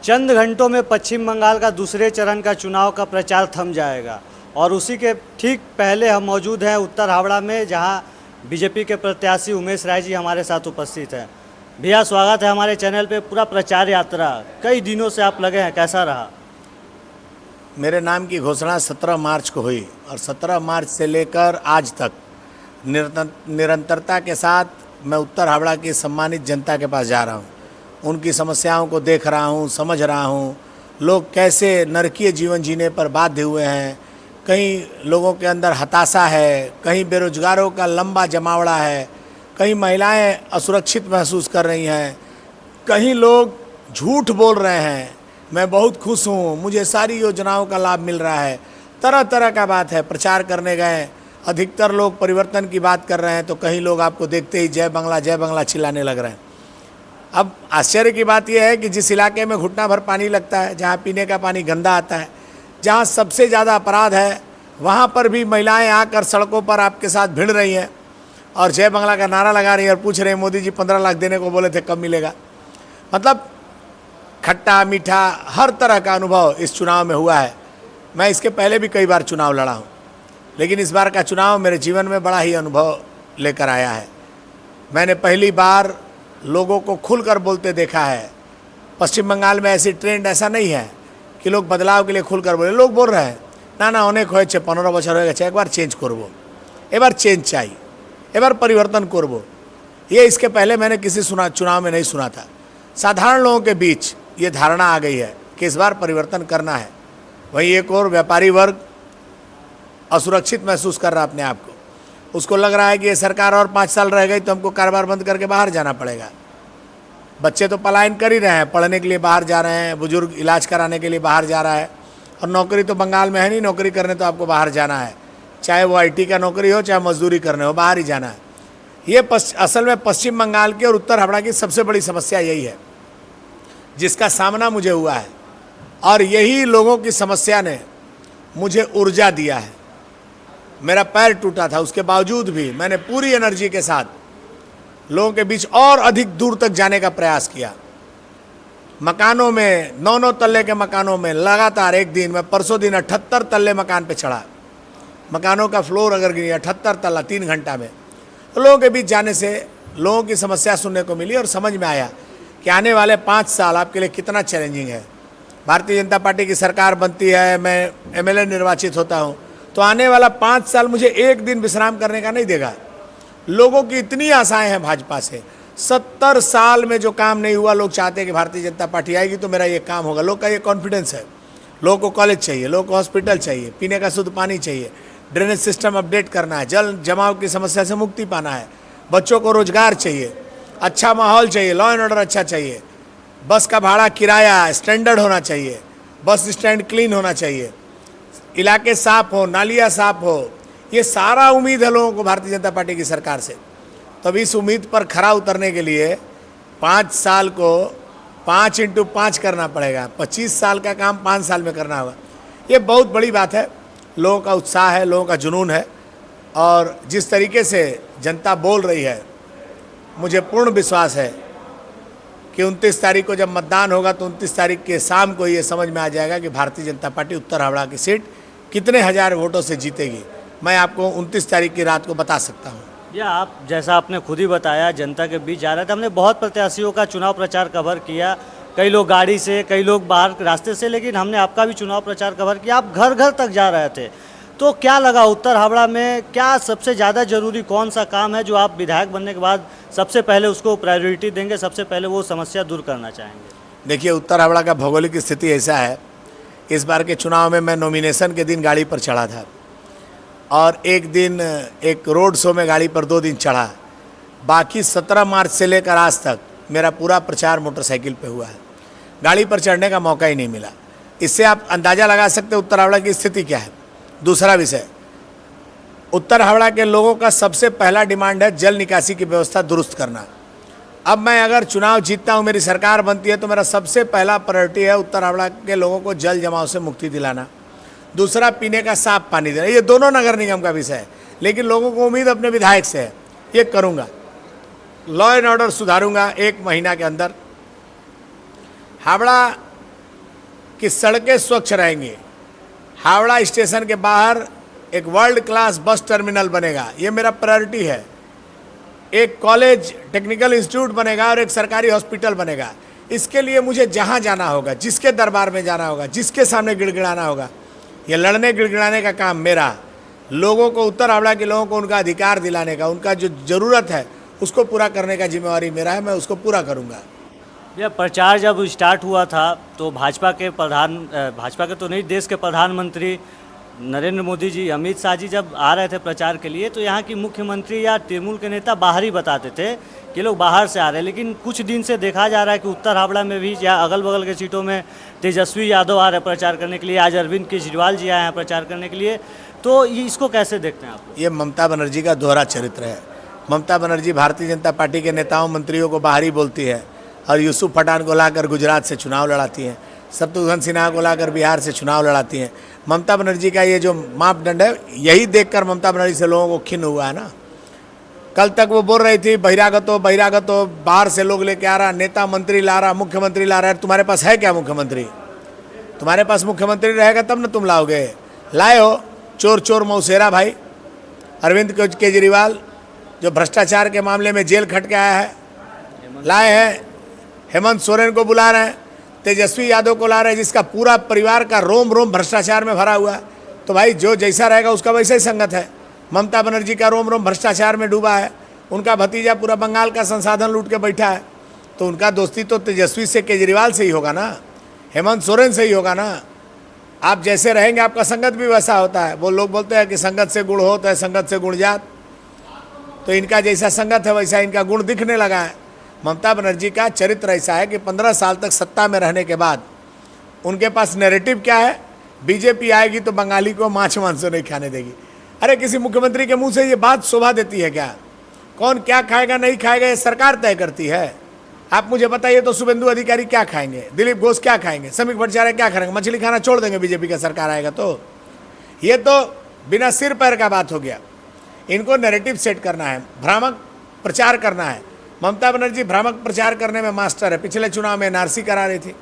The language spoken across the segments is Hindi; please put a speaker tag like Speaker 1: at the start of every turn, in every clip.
Speaker 1: चंद घंटों में पश्चिम बंगाल का दूसरे चरण का चुनाव का प्रचार थम जाएगा और उसी के ठीक पहले हम मौजूद हैं उत्तर हावड़ा में, जहां बीजेपी के प्रत्याशी उमेश राय जी हमारे साथ उपस्थित हैं। भैया स्वागत है हमारे चैनल पे। पूरा प्रचार यात्रा कई दिनों से आप लगे हैं, कैसा रहा?
Speaker 2: मेरे नाम की घोषणा 17 मार्च को हुई और 17 मार्च से लेकर आज तक निरंतरता के साथ मैं उत्तर हावड़ा की सम्मानित जनता के पास जा रहा हूँ। उनकी समस्याओं को देख रहा हूँ, समझ रहा हूँ, लोग कैसे नरकीय जीवन जीने पर बाध्य हुए हैं। कहीं लोगों के अंदर हताशा है, कहीं बेरोजगारों का लंबा जमावड़ा है, कहीं महिलाएं असुरक्षित महसूस कर रही हैं, कहीं लोग झूठ बोल रहे हैं। मैं बहुत खुश हूँ, मुझे सारी योजनाओं का लाभ मिल रहा है। तरह तरह का बात है। प्रचार करने गए, अधिकतर लोग परिवर्तन की बात कर रहे हैं, तो कहीं लोग आपको देखते ही जय बंगला चिल्लाने लग रहे हैं। अब आश्चर्य की बात यह है कि जिस इलाके में घुटना भर पानी लगता है, जहाँ पीने का पानी गंदा आता है, जहाँ सबसे ज़्यादा अपराध है, वहाँ पर भी महिलाएं आकर सड़कों पर आपके साथ भिड़ रही हैं और जय बंगला का नारा लगा रही है और पूछ रहे हैं मोदी जी 15 लाख देने को बोले थे, कब मिलेगा। मतलब खट्टा मीठा हर तरह का अनुभव इस चुनाव में हुआ है। मैं इसके पहले भी कई बार चुनाव लड़ा हूँ, लेकिन इस बार का चुनाव मेरे जीवन में बड़ा ही अनुभव लेकर आया है। मैंने पहली बार लोगों को खुलकर बोलते देखा है। पश्चिम बंगाल में ऐसी ट्रेंड ऐसा नहीं है कि लोग बदलाव के लिए खुलकर बोले। लोग बोल रहे हैं ना अनेक हो 15 বছর হয়ে গেছে, एक बार चेंज करबो, एक बार चेंज चाहिए, एक बार परिवर्तन करबो। ये इसके पहले मैंने किसी चुनाव में नहीं सुना था। साधारण लोगों के बीच ये धारणा आ गई है कि इस बार परिवर्तन करना है। वहीं एक और व्यापारी वर्ग असुरक्षित महसूस कर रहा है अपने आप को। उसको लग रहा है कि ये सरकार और 5 साल रह गई तो हमको कारोबार बंद करके बाहर जाना पड़ेगा। बच्चे तो पलायन कर ही रहे हैं, पढ़ने के लिए बाहर जा रहे हैं, बुजुर्ग इलाज कराने के लिए बाहर जा रहा है, और नौकरी तो बंगाल में है नहीं। नौकरी करने तो आपको बाहर जाना है, चाहे वो IT का नौकरी हो, चाहे मजदूरी करने हो, बाहर ही जाना है। ये असल में पश्चिम बंगाल की और उत्तर हावड़ा की सबसे बड़ी समस्या यही है, जिसका सामना मुझे हुआ है। और यही लोगों की समस्या ने मुझे ऊर्जा दिया है। मेरा पैर टूटा था, उसके बावजूद भी मैंने पूरी एनर्जी के साथ लोगों के बीच और अधिक दूर तक जाने का प्रयास किया। मकानों में 9 तल्ले के मकानों में लगातार एक दिन, मैं परसों दिन 78 तल्ले मकान पे चढ़ा। मकानों का फ्लोर अगर गिरी 78 तल्ला 3 घंटा में। तो लोगों के बीच जाने से लोगों की समस्या सुनने को मिली और समझ में आया कि आने वाले 5 साल आपके लिए कितना चैलेंजिंग है। भारतीय जनता पार्टी की सरकार बनती है, मैं MLA निर्वाचित होता हूँ, तो आने वाला 5 साल मुझे एक दिन विश्राम करने का नहीं देगा। लोगों की इतनी आशाएं हैं भाजपा से। 70 साल में जो काम नहीं हुआ, लोग चाहते हैं कि भारतीय जनता पार्टी आएगी तो मेरा ये काम होगा। लोग का ये कॉन्फिडेंस है। लोगों को कॉलेज चाहिए, लोगों को हॉस्पिटल चाहिए, पीने का शुद्ध पानी चाहिए, ड्रेनेज सिस्टम अपडेट करना है, जल जमाव की समस्या से मुक्ति पाना है, बच्चों को रोजगार चाहिए, अच्छा माहौल चाहिए, लॉ एंड ऑर्डर अच्छा चाहिए, बस का भाड़ा किराया स्टैंडर्ड होना चाहिए, बस स्टैंड क्लीन होना चाहिए, इलाके साफ हो, नालियाँ साफ हो। ये सारा उम्मीद है लोगों को भारतीय जनता पार्टी की सरकार से। तब इस उम्मीद पर खरा उतरने के लिए 5 साल को 5 × 5 करना पड़ेगा। 25 साल का काम 5 साल में करना होगा। ये बहुत बड़ी बात है। लोगों का उत्साह है, लोगों का जुनून है, और जिस तरीके से जनता बोल रही है, मुझे पूर्ण विश्वास है कि 29 तारीख को जब मतदान होगा तो 29 तारीख के शाम को ये समझ में आ जाएगा कि भारतीय जनता पार्टी उत्तर हावड़ा की सीट कितने हजार वोटों से जीतेगी। मैं आपको 29 तारीख की रात को बता सकता हूँ।
Speaker 1: या आप जैसा आपने खुद ही बताया, जनता के बीच जा रहे थे। हमने बहुत प्रत्याशियों का चुनाव प्रचार कवर किया, कई लोग गाड़ी से, कई लोग बाहर रास्ते से, लेकिन हमने आपका भी चुनाव प्रचार कवर किया। आप घर घर तक जा रहे थे, तो क्या लगा उत्तर हावड़ा में क्या सबसे ज़्यादा ज़रूरी कौन सा काम है जो आप विधायक बनने के बाद सबसे पहले उसको प्रायोरिटी देंगे, सबसे पहले वो समस्या दूर करना चाहेंगे?
Speaker 2: देखिए, उत्तर हावड़ा का भौगोलिक स्थिति ऐसा है। इस बार के चुनाव में मैं नॉमिनेशन के दिन गाड़ी पर चढ़ा था और एक दिन एक रोड शो में गाड़ी पर 2 दिन चढ़ा। बाकी 17 मार्च से लेकर आज तक मेरा पूरा प्रचार मोटरसाइकिल पे हुआ है। गाड़ी पर चढ़ने का मौका ही नहीं मिला। इससे आप अंदाज़ा लगा सकते हैं उत्तर हावड़ा की स्थिति क्या है। दूसरा विषय, उत्तर हावड़ा के लोगों का सबसे पहला डिमांड है जल निकासी की व्यवस्था दुरुस्त करना। अब मैं अगर चुनाव जीतता हूँ, मेरी सरकार बनती है, तो मेरा सबसे पहला प्रायोरिटी है उत्तर हावड़ा के लोगों को जल जमाव से मुक्ति दिलाना। दूसरा, पीने का साफ पानी देना। ये दोनों नगर निगम का विषय है, लेकिन लोगों को उम्मीद अपने विधायक से है। ये करूँगा। लॉ एंड ऑर्डर सुधारूंगा 1 महीना के अंदर। हावड़ा कि सड़कें स्वच्छ रहेंगी। हावड़ा स्टेशन के बाहर एक वर्ल्ड क्लास बस टर्मिनल बनेगा, ये मेरा प्रायोरिटी है। एक कॉलेज टेक्निकल इंस्टीट्यूट बनेगा और एक सरकारी हॉस्पिटल बनेगा। इसके लिए मुझे जहाँ जाना होगा, जिसके दरबार में जाना होगा, जिसके सामने गिड़गिड़ाना होगा, ये लड़ने गिड़गिड़ाने का काम मेरा। लोगों को, उत्तर हावड़ा के लोगों को उनका अधिकार दिलाने का, उनका जो ज़रूरत है उसको पूरा करने का जिम्मेवारी मेरा है। मैं उसको पूरा करूँगा।
Speaker 1: यह प्रचार जब स्टार्ट हुआ था तो भाजपा के तो नहीं, देश के प्रधानमंत्री नरेंद्र मोदी जी, अमित शाह जी जब आ रहे थे प्रचार के लिए तो यहाँ की मुख्यमंत्री या तृणमूल के नेता बाहर ही बताते थे कि लोग बाहर से आ रहे हैं। लेकिन कुछ दिन से देखा जा रहा है कि उत्तर हावड़ा में भी या अगल बगल के सीटों में तेजस्वी यादव आ रहे हैं प्रचार करने के लिए, आज अरविंद केजरीवाल जी आए हैं प्रचार करने के लिए। तो ये इसको कैसे देखते हैं आप?
Speaker 2: ये ममता बनर्जी का दोहरा चरित्र है। ममता बनर्जी भारतीय जनता पार्टी के नेताओं मंत्रियों को बाहर ही बोलती है और यूसुफ पठान को लाकर गुजरात से चुनाव लड़ाती हैं, शत्रुघ्न सिन्हा को लाकर बिहार से चुनाव लड़ाती हैं। ममता बनर्जी का ये जो मापदंड है, यही देखकर ममता बनर्जी से लोगों को खिन्न हुआ है ना। कल तक वो बोल रही थी बहिरागत हो, बाहर से लोग लेके आ रहा, नेता मंत्री ला रहा, मुख्यमंत्री ला रहा है। तुम्हारे पास है क्या मुख्यमंत्री? तुम्हारे पास मुख्यमंत्री रहेगा तब ना तुम लाओगे। लाए हो चोर चोर मौसेरा भाई अरविंद केजरीवाल, जो भ्रष्टाचार के मामले में जेल खट के आया है। लाए हैं हेमंत सोरेन को बुला रहे हैं, तेजस्वी यादव को ला रहे हैं, जिसका पूरा परिवार का रोम रोम भ्रष्टाचार में भरा हुआ है। तो भाई जो जैसा रहेगा उसका वैसा ही संगत है। ममता बनर्जी का रोम रोम भ्रष्टाचार में डूबा है, उनका भतीजा पूरा बंगाल का संसाधन लूट के बैठा है, तो उनका दोस्ती तो तेजस्वी से, केजरीवाल से ही होगा ना, हेमंत सोरेन से ही होगा ना। आप जैसे रहेंगे आपका संगत भी वैसा होता है। वो लोग बोलते हैं कि संगत से गुण होता है, संगत से गुण जात। तो इनका जैसा संगत है वैसा इनका गुण दिखने लगा है। ममता बनर्जी का चरित्र ऐसा है कि 15 साल तक सत्ता में रहने के बाद उनके पास नैरेटिव क्या है, बीजेपी आएगी तो बंगाली को मांस मांस नहीं खाने देगी। अरे किसी मुख्यमंत्री के मुंह से ये बात शोभा देती है क्या? कौन क्या खाएगा नहीं खाएगा ये सरकार तय करती है। आप मुझे बताइए तो शुभेंदु अधिकारी क्या खाएंगे, दिलीप घोष क्या खाएंगे, समीक भट्टाचार्य क्या खाएंगे? मछली खाना छोड़ देंगे बीजेपी का सरकार आएगा तो। ये तो बिना सिर पैर का बात हो गया। इनको नैरेटिव सेट करना है, भ्रामक प्रचार करना है। ममता बनर्जी भ्रामक प्रचार करने में मास्टर है। पिछले चुनाव में एनआरसी करा रही थी,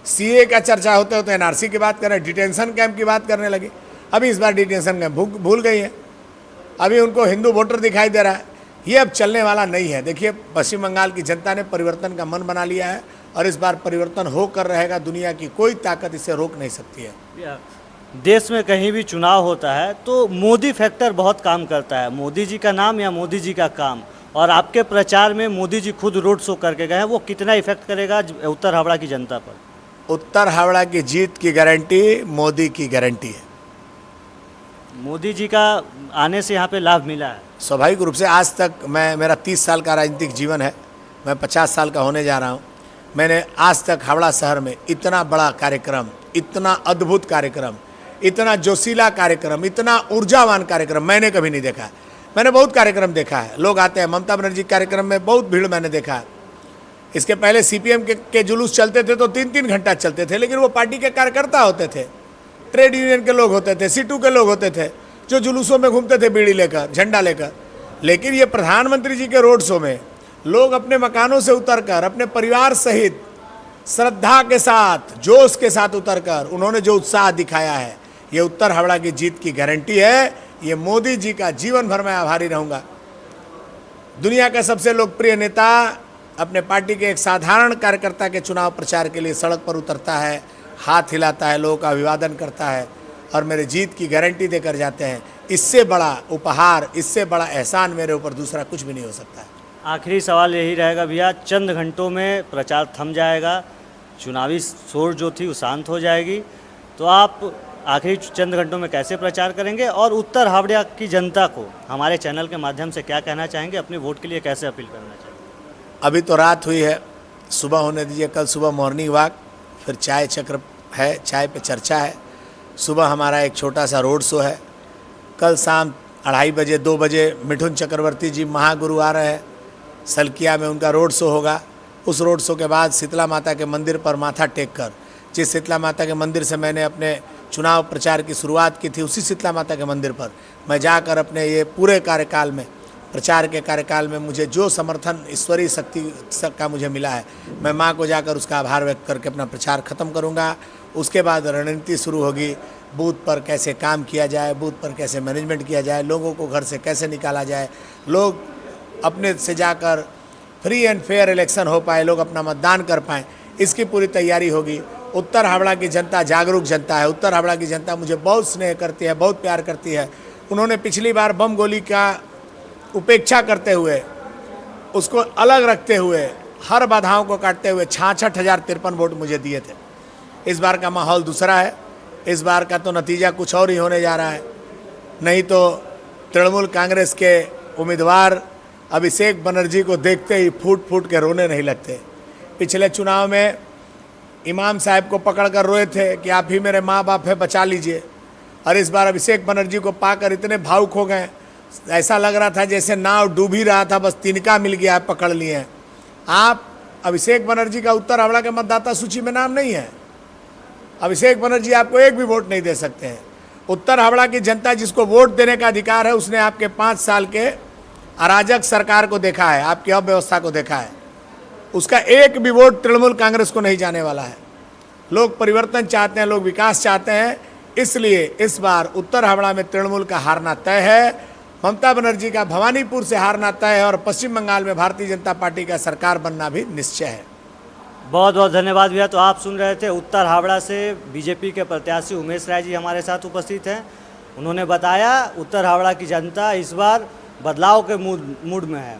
Speaker 2: सीए का चर्चा होते होते एनआरसी की बात कर रहे, डिटेंशन कैंप की बात करने लगी। अभी इस बार डिटेंशन कैंप भूल गई है। अभी उनको हिंदू वोटर दिखाई दे रहा है। ये अब चलने वाला नहीं है। देखिए पश्चिम बंगाल की जनता ने परिवर्तन का मन बना लिया है और इस बार परिवर्तन होकर रहेगा। दुनिया की कोई ताकत इसे रोक नहीं सकती है।
Speaker 1: देश में कहीं भी चुनाव होता है तो मोदी फैक्टर बहुत काम करता है। मोदी जी का नाम या मोदी जी का काम, और आपके प्रचार में मोदी जी खुद रोड शो करके गए हैं, वो कितना इफेक्ट करेगा उत्तर हावड़ा की जनता पर?
Speaker 2: उत्तर हावड़ा की जीत की गारंटी मोदी की गारंटी है।
Speaker 1: मोदी जी का आने से यहाँ पे लाभ मिला है
Speaker 2: स्वाभाविक रूप से। आज तक मेरा 30 साल का राजनीतिक जीवन है, मैं 50 साल का होने जा रहा हूँ। मैंने आज तक हावड़ा शहर में इतना बड़ा कार्यक्रम, इतना अद्भुत कार्यक्रम, इतना जोशीला कार्यक्रम, इतना ऊर्जावान कार्यक्रम मैंने कभी नहीं देखा। मैंने बहुत कार्यक्रम देखा है, लोग आते हैं। ममता बनर्जी कार्यक्रम में बहुत भीड़ मैंने देखा है। इसके पहले सीपीएम के जुलूस चलते थे तो 3-3 घंटा चलते थे, लेकिन वो पार्टी के कार्यकर्ता होते थे, ट्रेड यूनियन के लोग होते थे, सीटू के लोग होते थे, जो जुलूसों में घूमते थे बीड़ी लेकर, झंडा लेकर। लेकिन ये प्रधानमंत्री जी के रोड शो में लोग अपने मकानों से उतरकर, अपने परिवार सहित श्रद्धा के साथ, जोश के साथ उतरकर उन्होंने जो उत्साह दिखाया है, ये उत्तर हावड़ा की जीत की गारंटी है। ये मोदी जी का जीवन भर मैं आभारी रहूँगा। दुनिया का सबसे लोकप्रिय नेता अपने पार्टी के एक साधारण कार्यकर्ता के चुनाव प्रचार के लिए सड़क पर उतरता है, हाथ हिलाता है, लोगों का अभिवादन करता है और मेरे जीत की गारंटी देकर जाते हैं। इससे बड़ा उपहार, इससे बड़ा एहसान मेरे ऊपर दूसरा कुछ भी नहीं हो सकता है।
Speaker 1: आखिरी सवाल यही रहेगा भैया, चंद घंटों में प्रचार थम जाएगा, चुनावी शोर जो थी वो शांत हो जाएगी, तो आप आखिरी चंद घंटों में कैसे प्रचार करेंगे और उत्तर हावड़ा की जनता को हमारे चैनल के माध्यम से क्या कहना चाहेंगे, अपने वोट के लिए कैसे अपील करना चाहेंगे?
Speaker 2: अभी तो रात हुई है, सुबह होने दीजिए। कल सुबह मॉर्निंग वॉक, फिर चाय चक्र है, चाय पे चर्चा है। सुबह हमारा एक छोटा सा रोड शो है। कल शाम 2:30 बजे 2 बजे मिठुन चक्रवर्ती जी महागुरु आ रहे हैं, सलकिया में उनका रोड शो होगा। उस रोड शो के बाद शीतला माता के मंदिर पर माथा टेक कर, जिस शीतला माता के मंदिर से मैंने अपने चुनाव प्रचार की शुरुआत की थी, उसी शीतला माता के मंदिर पर मैं जाकर अपने ये पूरे कार्यकाल में, प्रचार के कार्यकाल में मुझे जो समर्थन ईश्वरीय शक्ति का मुझे मिला है, मैं माँ को जाकर उसका आभार व्यक्त करके अपना प्रचार खत्म करूँगा। उसके बाद रणनीति शुरू होगी, बूथ पर कैसे काम किया जाए, बूथ पर कैसे मैनेजमेंट किया जाए, लोगों को घर से कैसे निकाला जाए, लोग अपने से जाकर फ्री एंड फेयर इलेक्शन हो पाए, लोग अपना मतदान कर पाएँ, इसकी पूरी तैयारी होगी। उत्तर हावड़ा की जनता जागरूक जनता है। उत्तर हावड़ा की जनता मुझे बहुत स्नेह करती है, बहुत प्यार करती है। उन्होंने पिछली बार बम गोली का उपेक्षा करते हुए, उसको अलग रखते हुए, हर बाधाओं को काटते हुए 66,053 वोट मुझे दिए थे। इस बार का माहौल दूसरा है। इस बार का तो नतीजा कुछ और ही होने जा रहा है। नहीं तो तृणमूल कांग्रेस के उम्मीदवार अभिषेक बनर्जी को देखते ही फूट फूट के रोने नहीं लगते। पिछले चुनाव में इमाम साहब को पकड़ कर रोए थे कि आप ही मेरे माँ बाप है, बचा लीजिए। और इस बार अभिषेक बनर्जी को पाकर इतने भावुक हो गए, ऐसा लग रहा था जैसे नाव डूब ही रहा था, बस तिनका मिल गया, पकड़ लिए हैं। आप अभिषेक बनर्जी का उत्तर हावड़ा के मतदाता सूची में नाम नहीं है। अभिषेक बनर्जी आपको एक भी वोट नहीं दे सकते हैं। उत्तर हावड़ा की जनता जिसको वोट देने का अधिकार है, उसने आपके 5 साल के अराजक सरकार को देखा है, आपकी अव्यवस्था को देखा है। उसका एक भी वोट तृणमूल कांग्रेस को नहीं जाने वाला है। लोग परिवर्तन चाहते हैं, लोग विकास चाहते हैं, इसलिए इस बार उत्तर हावड़ा में तृणमूल का हारना तय है। ममता बनर्जी का भवानीपुर से हारना तय है और पश्चिम बंगाल में भारतीय जनता पार्टी का सरकार बनना भी निश्चय है।
Speaker 1: बहुत बहुत धन्यवाद भैया। तो आप सुन रहे थे उत्तर हावड़ा से बीजेपी के प्रत्याशी उमेश राय जी हमारे साथ उपस्थित हैं। उन्होंने बताया उत्तर हावड़ा की जनता इस बार बदलाव के मूड में है।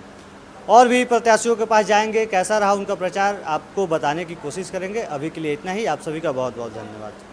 Speaker 1: और भी प्रत्याशियों के पास जाएंगे, कैसा रहा उनका प्रचार आपको बताने की कोशिश करेंगे। अभी के लिए इतना ही। आप सभी का बहुत बहुत धन्यवाद।